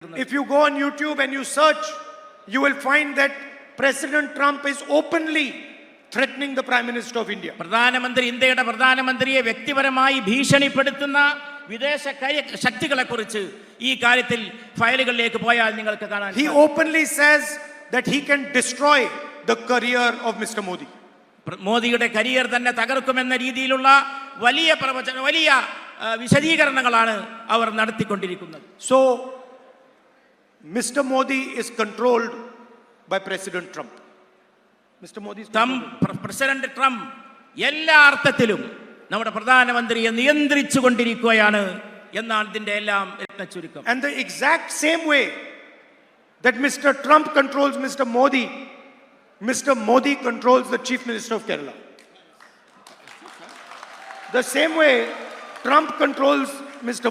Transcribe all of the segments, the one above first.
If you go on YouTube and you search, you will find that President Trump is openly threatening the Prime Minister of India. പ്രധാനമന്ത്രി ഇന്ത്യയുടെ പ്രധാനമന്ത്രിയെ വ്യക്തിപരമായി ഭീഷണിപ്പെടുത്തുന്ന വിദേശ ശക്തികളെക്കുറിച്ച് ഈ കാര്യത്തിൽ ഫയലുകളിലേക്ക് പോയാൽ നിങ്ങൾക്ക് കാണാൻ He openly says that he can destroy the career of Mr. Modi. മോദിയുടെ കരിയർ തന്നെ തകർക്കുമെന്ന രീതിയിലുള്ള വലിയ വിശദീകരണങ്ങളാണ് അവർ നടത്തിക്കൊണ്ടിരിക്കുന്നത്. So Mr. Modi is controlled by President Trump. Mr. Modi is president Trump എല്ലാ അർത്ഥത്തിലും നമ്മുടെ പ്രധാനമന്ത്രിയെ നിയന്ത്രിച്ചു കൊണ്ടിരിക്കുകയാണ് എന്നാണ് ഇതിന്റെ എല്ലാം ചുരുക്കം. And the exact same way that Mr. Trump controls Mr. Modi controls the Chief Minister of Kerala. The same way Trump controls Mr.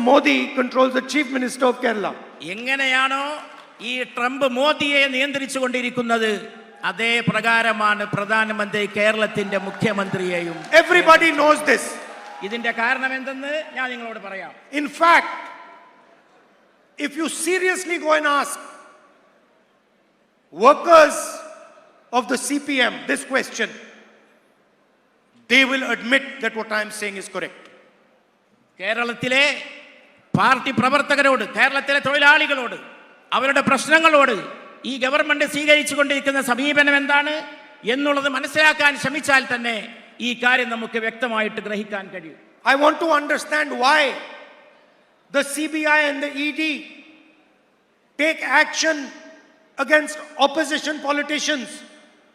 Modi controls the Chief Minister of Kerala. എങ്ങനെയാണോ ഈ ട്രംപ് മോദിയെ നിയന്ത്രിച്ചു കൊണ്ടിരിക്കുന്നത് അതേ പ്രകാരമാണ് പ്രധാനമന്ത്രി കേരളത്തിന്റെ മുഖ്യമന്ത്രിയെയും. Everybody knows this. ഇതിന്റെ കാരണം എന്തെന്ന് ഞാൻ നിങ്ങളോട് പറയാം. In fact, if you seriously go and ask workers of the CPM this question, they will admit that what I am saying is correct. കേരളത്തിലെ പാർട്ടി പ്രവർത്തകരോട്, കേരളത്തിലെ തൊഴിലാളികളോട്, അവരുടെ പ്രശ്നങ്ങളോട് ഈ ഗവൺമെന്റ് സ്വീകരിച്ചു കൊണ്ടിരിക്കുന്ന സമീപനം എന്താണ് എന്നുള്ളത് മനസ്സിലാക്കാൻ ശ്രമിച്ചാൽ തന്നെ ഈ കാര്യം നമുക്ക് വ്യക്തമായിട്ട് ഗ്രഹിക്കാൻ കഴിയും. I want to understand why the CBI and the ED take action against opposition politicians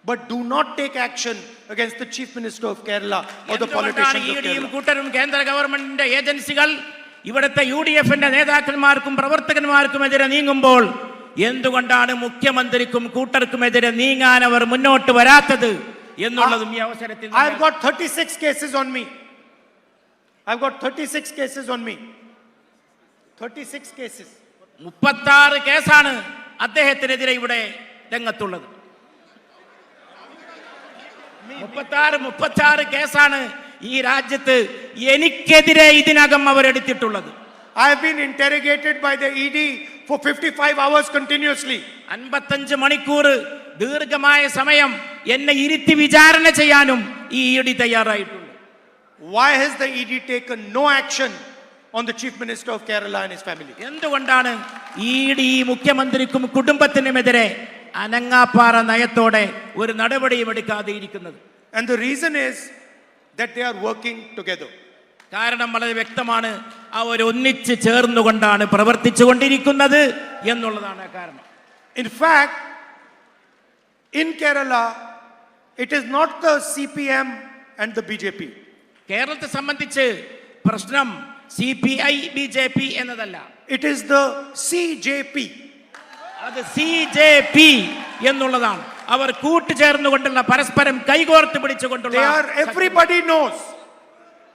but do not take action against the Chief Minister of Kerala or the politicians of Kerala. കൂട്ടരും കേന്ദ്ര ഗവൺമെന്റിന്റെ ഏജൻസികൾ ഇവിടുത്തെ UDFന്റെ നേതാക്കന്മാർക്കും പ്രവർത്തകന്മാർക്കുമെതിരെ നീങ്ങുമ്പോൾ എന്തുകൊണ്ടാണ് മുഖ്യമന്ത്രിക്കും കൂട്ടർക്കുമെതിരെ നീങ്ങാൻ അവർ മുന്നോട്ട് വരാത്തത് എന്നുള്ളതും ഈ അവസരത്തിൽ I've got 36 cases on me. I've got 36 cases on me. 36 cases. 36 കേസാണ് അദ്ദേഹത്തിനെതിരെ ഇവിടെ രംഗത്തുള്ളത്. 36 കേസാണ് ഈ രാജ്യത്ത് എനിക്കെതിരെ ഇതിനകം അവർ എടുത്തിട്ടുള്ളത്. I have been interrogated by the ED for 55 hours continuously. 55 മണിക്കൂർ ദീർഘമായ സമയം എന്നെ ഇരുത്തി വിചാരണ ചെയ്യാനും ഈ ED തയ്യാറായിട്ടുണ്ട്. Why has the ED taken no action on the Chief Minister of Kerala and his family? എന്തുകൊണ്ടാണ് ED മുഖ്യമന്ത്രിക്കും കുടുംബത്തിനുമെതിരെ അനങ്ങാപ്പാറ നയത്തോടെ ഒരു നടപടിയും എടുക്കാതെ ഇരിക്കുന്നത്? And the reason is that they are working together. കാരണം വളരെ വ്യക്തമാണ്, അവർ ഒന്നിച്ച് ചേർന്നുകൊണ്ടാണ് പ്രവർത്തിച്ചു കൊണ്ടിരിക്കുന്നത് എന്നുള്ളതാണ് കാരണം. In fact, in Kerala, it is not the CPM and the BJP. കേരളത്തെ സംബന്ധിച്ച് പ്രശ്നം CPI BJP എന്നതല്ല, it is the CJP. അത് CJP എന്നുള്ളതാണ്. അവർ കൂട്ടുചേർന്നുകൊണ്ടുള്ള പരസ്പരം കൈകോർത്ത് പിടിച്ചുകൊണ്ടുള്ള everybody knows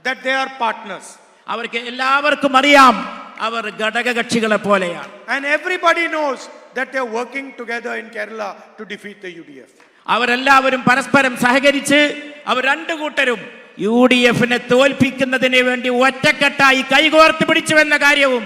that they are partners. അവർക്ക് എല്ലാവർക്കും അറിയാം അവർ ഘടകകക്ഷികളെ പോലെയാണ്. And everybody knows that they are working together in Kerala to defeat the UDF. അവരെല്ലാവരും പരസ്പരം സഹകരിച്ച് അവർ രണ്ടു കൂട്ടരും UDFനെ തോൽപ്പിക്കുന്നതിന് വേണ്ടി ഒറ്റക്കെട്ടായി കൈകോർത്ത് പിടിച്ചുവെന്ന കാര്യവും